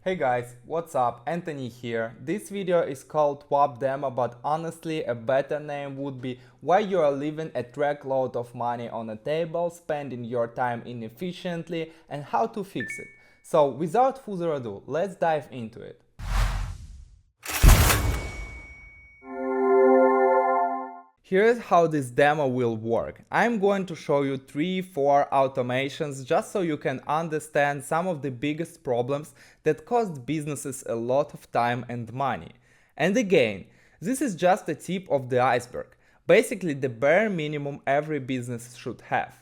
Hey guys, what's up? Anthony here. This video is called WAP Demo, but honestly a better name would be why you are leaving a truckload of money on a table, spending your time inefficiently, and how to fix it. So without further ado, let's dive into it. Here's how this demo will work. I'm going to show you 3-4 automations just so you can understand some of the biggest problems that cost businesses a lot of time and money. And again, this is just the tip of the iceberg, basically the bare minimum every business should have.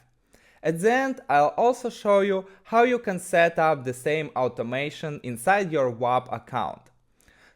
At the end, I'll also show you how you can set up the same automation inside your WAP account.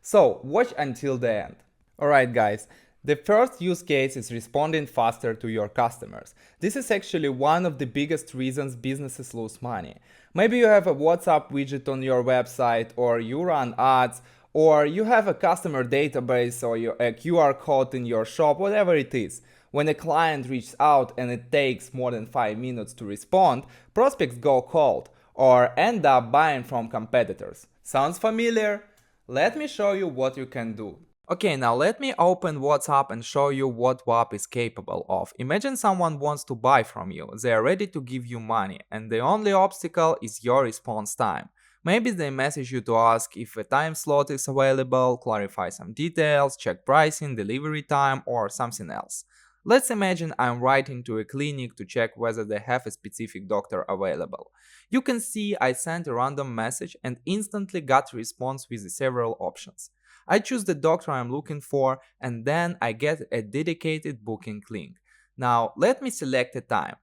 So watch until the end. Alright guys, the first use case is responding faster to your customers. This is actually one of the biggest reasons businesses lose money. Maybe you have a WhatsApp widget on your website, or you run ads, or you have a customer database or a QR code in your shop, whatever it is. When a client reaches out and it takes more than 5 minutes to respond, prospects go cold or end up buying from competitors. Sounds familiar? Let me show you what you can do. Okay, now let me open WhatsApp and show you what WAP is capable of. Imagine someone wants to buy from you, they are ready to give you money, and the only obstacle is your response time. Maybe they message you to ask if a time slot is available, clarify some details, check pricing, delivery time, or something else. Let's imagine I'm writing to a clinic to check whether they have a specific doctor available. You can see I sent a random message and instantly got a response with several options. I choose the doctor I'm looking for and then I get a dedicated booking link. Now let me select a time.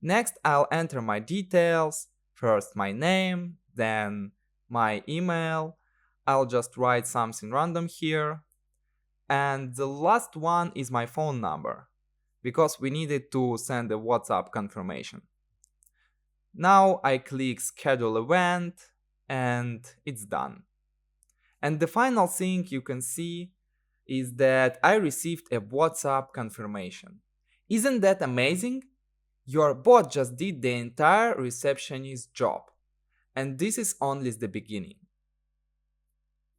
Next I'll enter my details, first my name, then my email. I'll just write something random here. And the last one is my phone number, because we needed to send a WhatsApp confirmation. Now I click schedule event and it's done. And the final thing you can see is that I received a WhatsApp confirmation. Isn't that amazing? Your bot just did the entire receptionist's job. And this is only the beginning.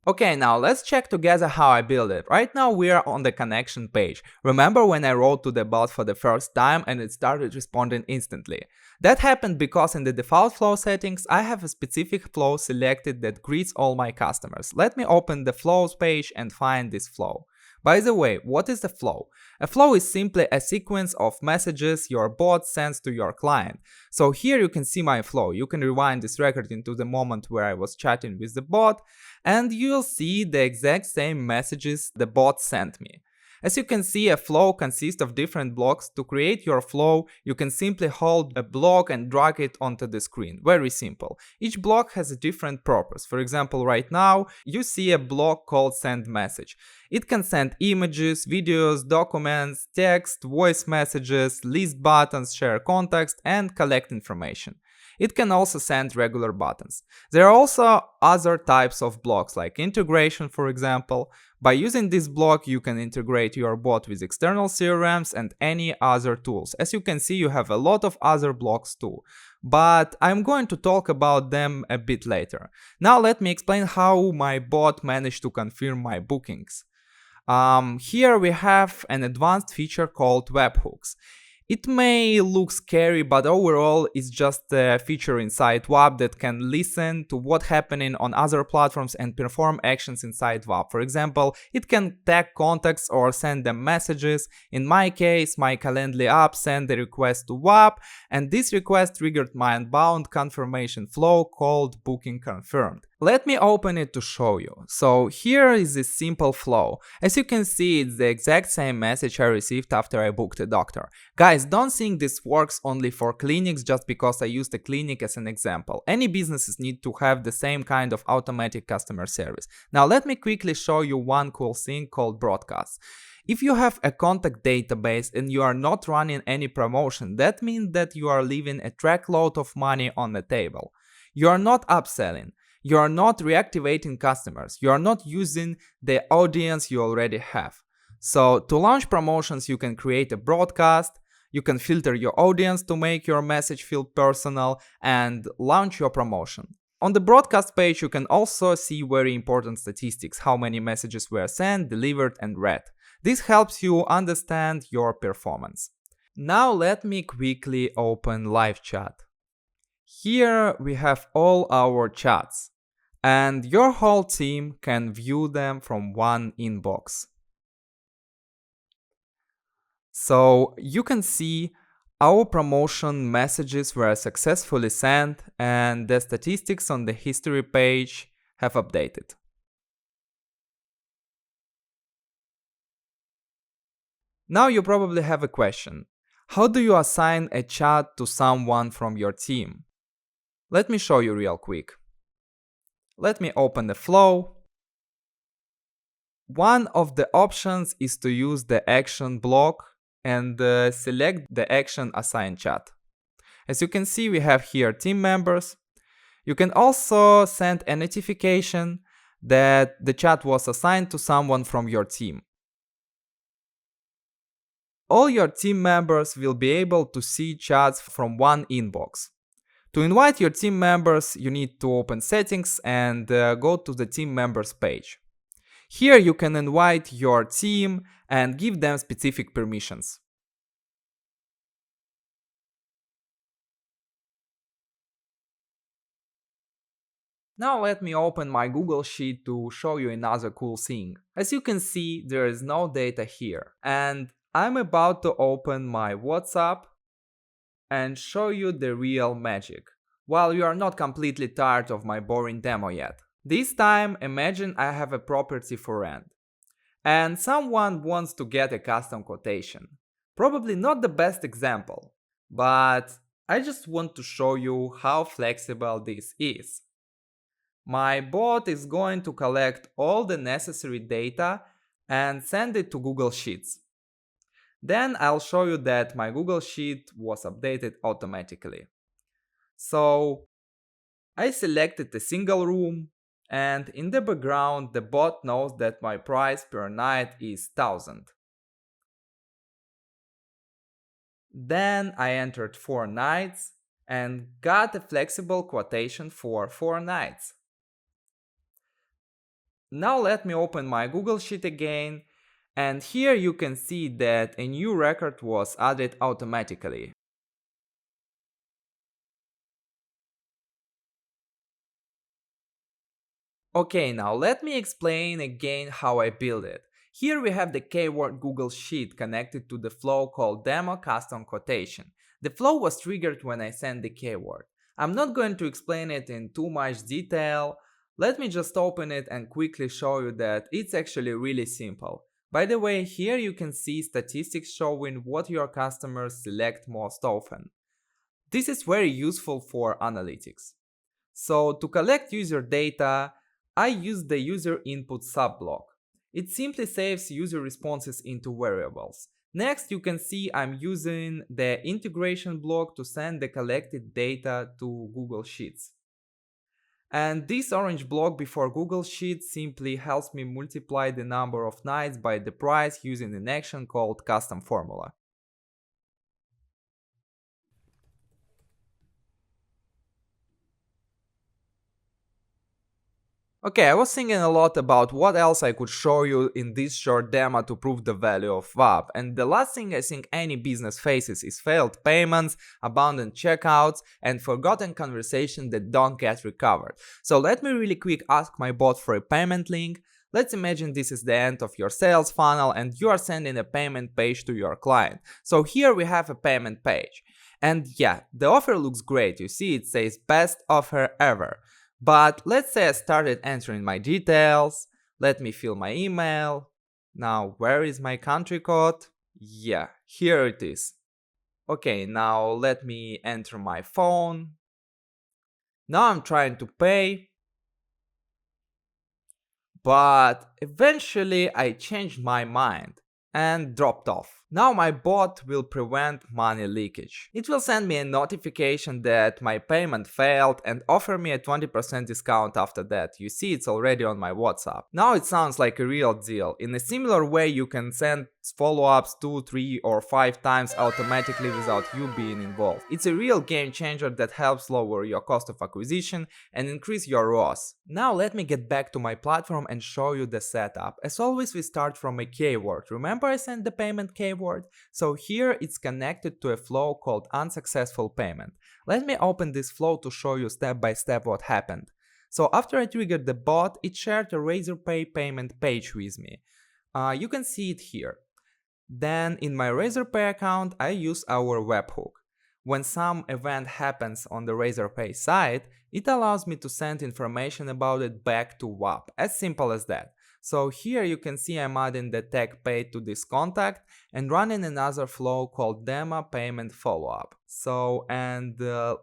Okay, now let's check together how I build it. Right now we are on the connection page. Remember when I wrote to the bot for the first time and it started responding instantly? That happened because in the default flow settings I have a specific flow selected that greets all my customers. Let me open the flows page and find this flow. By the way, what is a flow? A flow is simply a sequence of messages your bot sends to your client. So here you can see my flow. You can rewind this record into the moment where I was chatting with the bot and you'll see the exact same messages the bot sent me. As you can see, a flow consists of different blocks. To create your flow, you can simply hold a block and drag it onto the screen. Very simple. Each block has a different purpose. For example, right now, you see a block called send message. It can send images, videos, documents, text, voice messages, list buttons, share context, and collect information. It can also send regular buttons. There are also other types of blocks, like integration, for example. By using this block, you can integrate your bot with external CRMs and any other tools. As you can see, you have a lot of other blocks too, but I'm going to talk about them a bit later. Now let me explain how my bot managed to confirm my bookings. Here we have an advanced feature called webhooks. It may look scary, but overall it's just a feature inside WAP that can listen to what's happening on other platforms and perform actions inside WAP. For example, it can tag contacts or send them messages. In my case, my Calendly app sent a request to WAP, and this request triggered my inbound confirmation flow called booking confirmed. Let me open it to show you. So here is this simple flow. As you can see, it's the exact same message I received after I booked a doctor. Guys, don't think this works only for clinics just because I used a clinic as an example. Any businesses need to have the same kind of automatic customer service. Now let me quickly show you one cool thing called broadcasts. If you have a contact database and you are not running any promotion, that means that you are leaving a truckload of money on the table. You are not upselling. You are not reactivating customers. You are not using the audience you already have. So to launch promotions, you can create a broadcast, you can filter your audience to make your message feel personal and launch your promotion. On the broadcast page, you can also see very important statistics, how many messages were sent, delivered, and read. This helps you understand your performance. Now let me quickly open live chat. Here we have all our chats, and your whole team can view them from one inbox. So you can see our promotion messages were successfully sent and the statistics on the history page have updated. Now you probably have a question. How do you assign a chat to someone from your team? Let me show you real quick. Let me open the flow. One of the options is to use the action block and select the action assign chat. As you can see, we have here team members. You can also send a notification that the chat was assigned to someone from your team. All your team members will be able to see chats from one inbox. To invite your team members, you need to open settings and go to the team members page. Here you can invite your team and give them specific permissions. Now let me open my Google Sheet to show you another cool thing. As you can see, there is no data here, and I'm about to open my WhatsApp and show you the real magic, while you are not completely tired of my boring demo yet. This time, imagine I have a property for rent, and someone wants to get a custom quotation. Probably not the best example, but I just want to show you how flexible this is. My bot is going to collect all the necessary data and send it to Google Sheets. Then I'll show you that my Google Sheet was updated automatically. So I selected a single room, and in the background the bot knows that my price per night is 1000. Then I entered 4 nights and got a flexible quotation for 4 nights. Now let me open my Google Sheet again, and here you can see that a new record was added automatically. Okay, now let me explain again how I built it. Here we have the keyword Google Sheet connected to the flow called Demo Custom Quotation. The flow was triggered when I sent the keyword. I'm not going to explain it in too much detail. Let me just open it and quickly show you that it's actually really simple. By the way, here you can see statistics showing what your customers select most often. This is very useful for analytics. So to collect user data, I use the user input subblock. It simply saves user responses into variables. Next, you can see I'm using the integration block to send the collected data to Google Sheets. And this orange block before Google Sheets simply helps me multiply the number of nights by the price using an action called custom formula. Okay, I was thinking a lot about what else I could show you in this short demo to prove the value of WAP, and the last thing I think any business faces is failed payments, abandoned checkouts, and forgotten conversations that don't get recovered. So let me really quick ask my bot for a payment link. Let's imagine this is the end of your sales funnel and you are sending a payment page to your client. So here we have a payment page. And yeah, the offer looks great. You see it says best offer ever. But let's say I started entering my details. Let me fill my email. Now, where is my country code? Yeah, here it is. Okay, now let me enter my phone. Now I'm trying to pay. But eventually I changed my mind and dropped off. Now my bot will prevent money leakage. It will send me a notification that my payment failed and offer me a 20% discount after that. You see, it's already on my WhatsApp. Now it sounds like a real deal. In a similar way, you can send follow-ups 2, 3 or 5 times automatically without you being involved. It's a real game changer that helps lower your cost of acquisition and increase your ROAS. Now let me get back to my platform and show you the setup. As always, we start from a keyword. Remember I sent the payment keyword? So here it's connected to a flow called unsuccessful payment. Let me open this flow to show you step by step what happened. So after I triggered the bot, it shared a Razorpay payment page with me. You can see it here. Then in my Razorpay account, I use our webhook. When some event happens on the Razorpay site, it allows me to send information about it back to WAP, as simple as that. So here you can see I'm adding the tag paid to this contact and running another flow called demo payment follow-up. So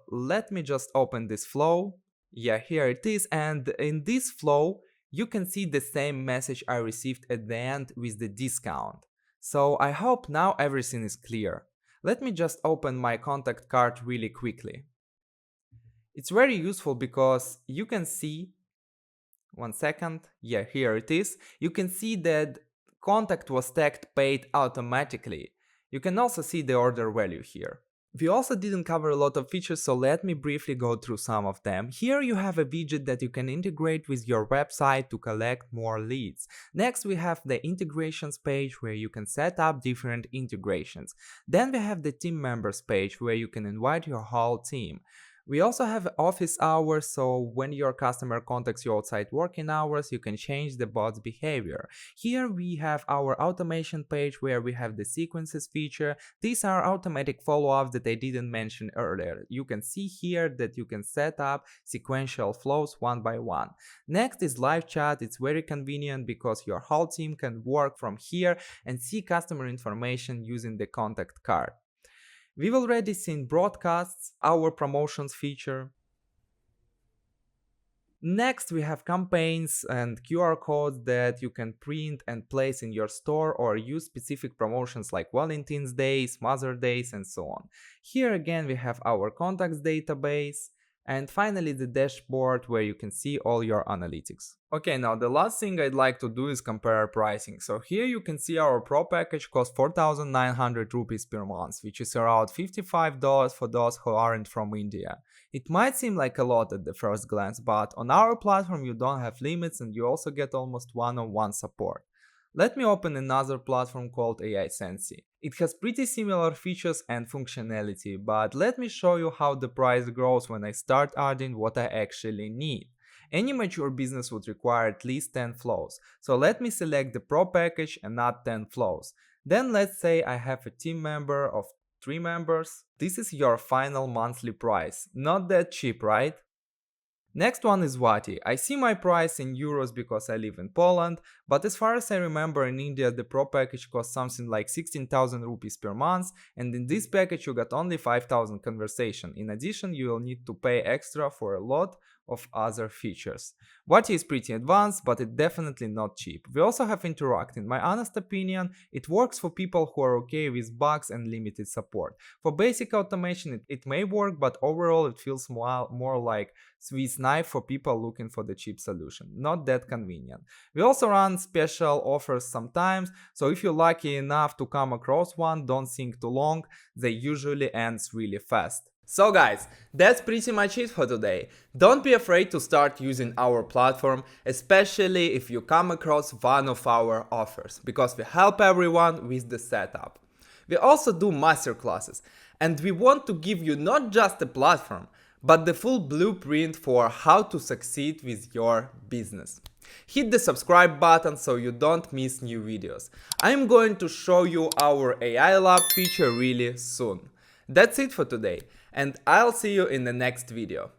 let me just open this flow. Yeah, here it is, and in this flow you can see the same message I received at the end with the discount. So I hope now everything is clear. Let me just open my contact card really quickly. It's very useful because you can see, one second, yeah, here it is. You can see that contact was tagged paid automatically. You can also see the order value here. We also didn't cover a lot of features, so let me briefly go through some of them. Here you have a widget that you can integrate with your website to collect more leads. Next we have the integrations page where you can set up different integrations. Then we have the team members page where you can invite your whole team. We also have office hours, so when your customer contacts you outside working hours, you can change the bot's behavior. Here we have our automation page where we have the sequences feature. These are automatic follow-ups that I didn't mention earlier. You can see here that you can set up sequential flows one by one. Next is live chat. It's very convenient because your whole team can work from here and see customer information using the contact card. We've already seen broadcasts, our promotions feature. Next we have campaigns and QR codes that you can print and place in your store or use specific promotions like Valentine's Days, Mother's Days and so on. Here again we have our contacts database. And finally the dashboard where you can see all your analytics. Okay, now the last thing I'd like to do is compare pricing. So here you can see our Pro package costs 4,900 rupees per month, which is around $55 for those who aren't from India. It might seem like a lot at the first glance, but on our platform you don't have limits and you also get almost one-on-one support. Let me open another platform called AI Sensei. It has pretty similar features and functionality, but let me show you how the price grows when I start adding what I actually need. Any mature business would require at least 10 flows, so let me select the Pro package and add 10 flows. Then let's say I have a team member of 3 members. This is your final monthly price. Not that cheap, right? Next one is Vati. I see my price in euros because I live in Poland, but as far as I remember in India the Pro package costs something like 16,000 rupees per month, and in this package you got only 5,000 conversation. In addition you will need to pay extra for a lot of other features. Vati is pretty advanced, but it's definitely not cheap. We also have Interact. In my honest opinion, it works for people who are okay with bugs and limited support. For basic automation it may work, but overall it feels more like Swiss knife for people looking for the cheap solution. Not that convenient. We also run special offers sometimes, so if you're lucky enough to come across one, don't think too long, they usually end really fast. So guys, that's pretty much it for today. Don't be afraid to start using our platform, especially if you come across one of our offers, because we help everyone with the setup. We also do masterclasses, and we want to give you not just a platform, but the full blueprint for how to succeed with your business. Hit the subscribe button so you don't miss new videos. I'm going to show you our AI Lab feature really soon. That's it for today, and I'll see you in the next video.